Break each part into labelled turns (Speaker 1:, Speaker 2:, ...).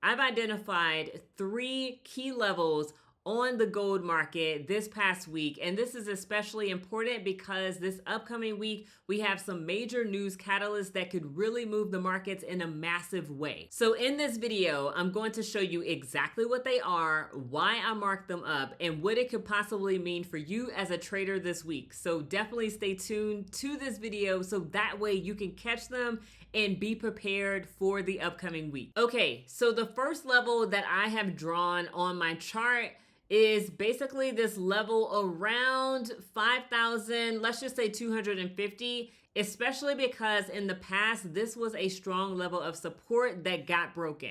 Speaker 1: I've identified 3 key levels on the gold market this past week. And this is especially important because this upcoming week, we have some major news catalysts that could really move the markets in a massive way. So in this video, I'm going to show you exactly what they are, why I marked them up, and what it could possibly mean for you as a trader this week. So definitely stay tuned to this video so that way you can catch them and be prepared for the upcoming week. Okay, so the first level that I have drawn on my chart is basically this level around 5,000, let's just say 250, especially because in the past, this was a strong level of support that got broken.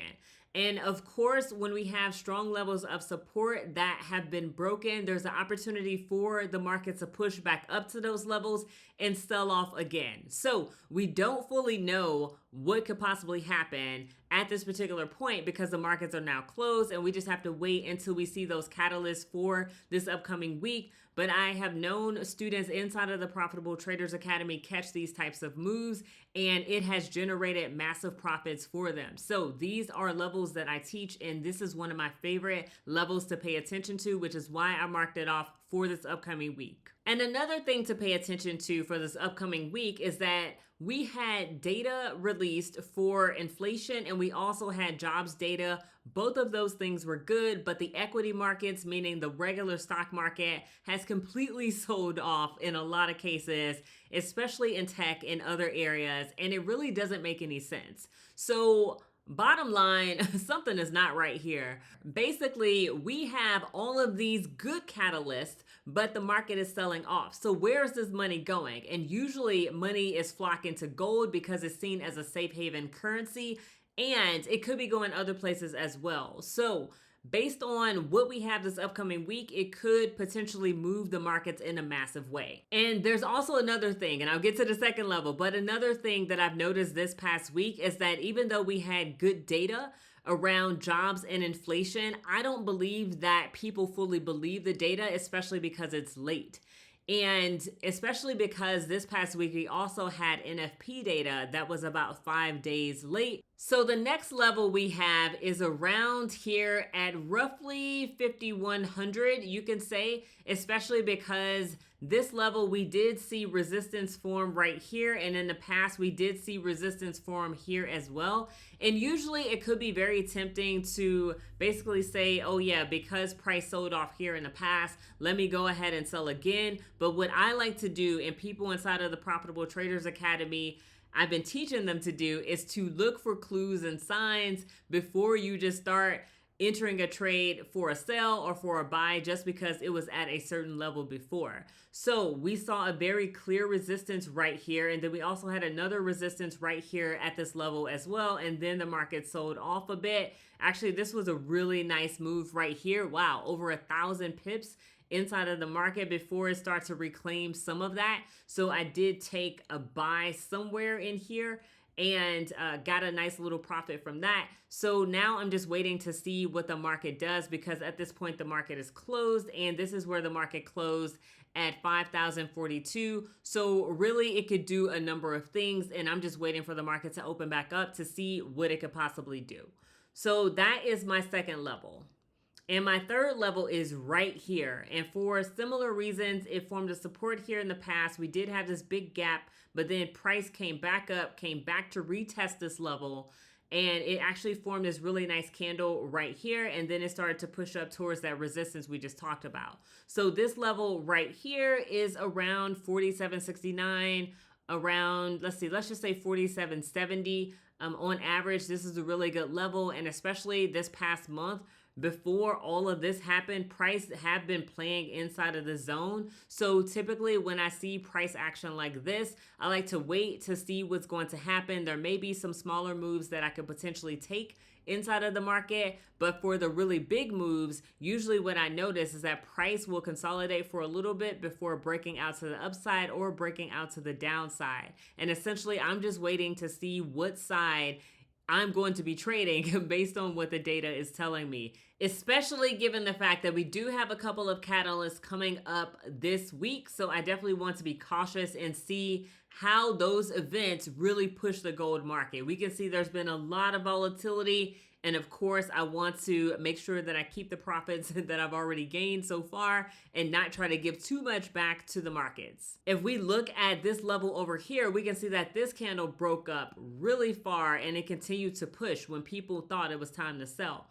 Speaker 1: And of course, when we have strong levels of support that have been broken, there's an opportunity for the market to push back up to those levels and sell off again. So we don't fully know what could possibly happen at this particular point because the markets are now closed and we just have to wait until we see those catalysts for this upcoming week. But I have known students inside of the Profitable Traders Academy catch these types of moves, and it has generated massive profits for them. So these are levels that I teach, and this is one of my favorite levels to pay attention to, which is why I marked it off for this upcoming week. And another thing to pay attention to for this upcoming week is that we had data released for inflation and we also had jobs data. Both of those things were good, but the equity markets, meaning the regular stock market, has completely sold off in a lot of cases, especially in tech and other areas, and it really doesn't make any sense. So bottom line, something is not right here. Basically, we have all of these good catalysts, but the market is selling off. So where is this money going? And usually money is flocking to gold because it's seen as a safe haven currency, and it could be going other places as well. So based on what we have this upcoming week, it could potentially move the markets in a massive way. And there's also another thing, and I'll get to the second level, but another thing that I've noticed this past week is that even though we had good data around jobs and inflation, I don't believe that people fully believe the data, especially because it's late. And especially because this past week, we also had NFP data that was about 5 days late. So the next level we have is around here at roughly 5,100, you can say, especially because this level we did see resistance form right here. And in the past, we did see resistance form here as well. And usually it could be very tempting to basically say, oh yeah, because price sold off here in the past, let me go ahead and sell again. But what I like to do, and people inside of the Profitable Traders Academy, I've been teaching them to do, is to look for clues and signs before you just start entering a trade for a sell or for a buy just because it was at a certain level before. So we saw a very clear resistance right here, and then we also had another resistance right here at this level as well, and then the market sold off a bit. Actually, this was a really nice move right here. Wow, over 1,000 pips inside of the market before it starts to reclaim some of that. So I did take a buy somewhere in here and got a nice little profit from that. So now I'm just waiting to see what the market does, because at this point the market is closed, and this is where the market closed at 5,042. So really it could do a number of things, and I'm just waiting for the market to open back up to see what it could possibly do. So that is my second level. And my third level is right here. And for similar reasons, it formed a support here in the past. We did have this big gap, but then price came back up, came back to retest this level. And it actually formed this really nice candle right here. And then it started to push up towards that resistance we just talked about. So this level right here is around 47.69, around, let's just say 47.70. On average, this is a really good level. And especially this past month, before all of this happened, price have been playing inside of the zone. So typically when I see price action like this, I like to wait to see what's going to happen. There may be some smaller moves that I could potentially take inside of the market, but for the really big moves, usually what I notice is that price will consolidate for a little bit before breaking out to the upside or breaking out to the downside. And essentially, I'm just waiting to see what side I'm going to be trading based on what the data is telling me, especially given the fact that we do have a couple of catalysts coming up this week. So I definitely want to be cautious and see how those events really push the gold market. We can see there's been a lot of volatility And of course, I want to make sure that I keep the profits that I've already gained so far and not try to give too much back to the markets. If we look at this level over here, we can see that this candle broke up really far and it continued to push when people thought it was time to sell.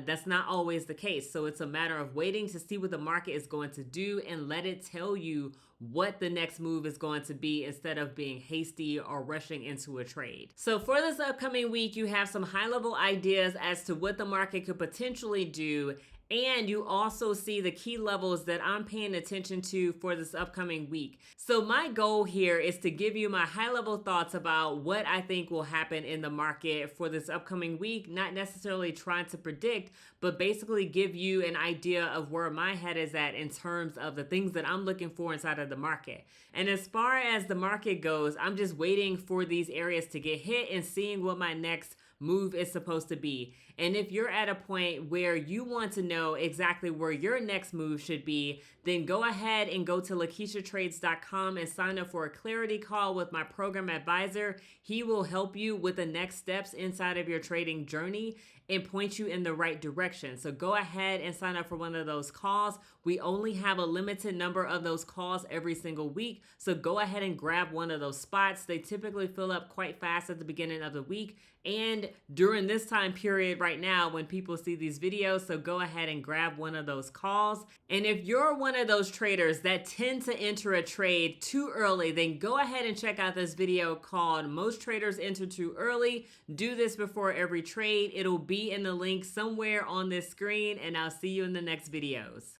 Speaker 1: That's not always the case. So it's a matter of waiting to see what the market is going to do and let it tell you what the next move is going to be instead of being hasty or rushing into a trade. So for this upcoming week, you have some high-level ideas as to what the market could potentially do. And you also see the key levels that I'm paying attention to for this upcoming week. So my goal here is to give you my high-level thoughts about what I think will happen in the market for this upcoming week, not necessarily trying to predict, but basically give you an idea of where my head is at in terms of the things that I'm looking for inside of the market. And as far as the market goes, I'm just waiting for these areas to get hit and seeing what my next move is supposed to be. And if you're at a point where you want to know exactly where your next move should be, then go ahead and go to LaKieshaTrades.com and sign up for a clarity call with my program advisor. He will help you with the next steps inside of your trading journey and point you in the right direction. So go ahead and sign up for one of those calls. We only have a limited number of those calls every single week. So go ahead and grab one of those spots. They typically fill up quite fast at the beginning of the week and during this time period right now when people see these videos. So go ahead and grab one of those calls. And if you're one of those traders that tend to enter a trade too early, then go ahead and check out this video called Most Traders Enter Too Early. Do this before every trade. It'll be in the link somewhere on this screen, and I'll see you in the next videos.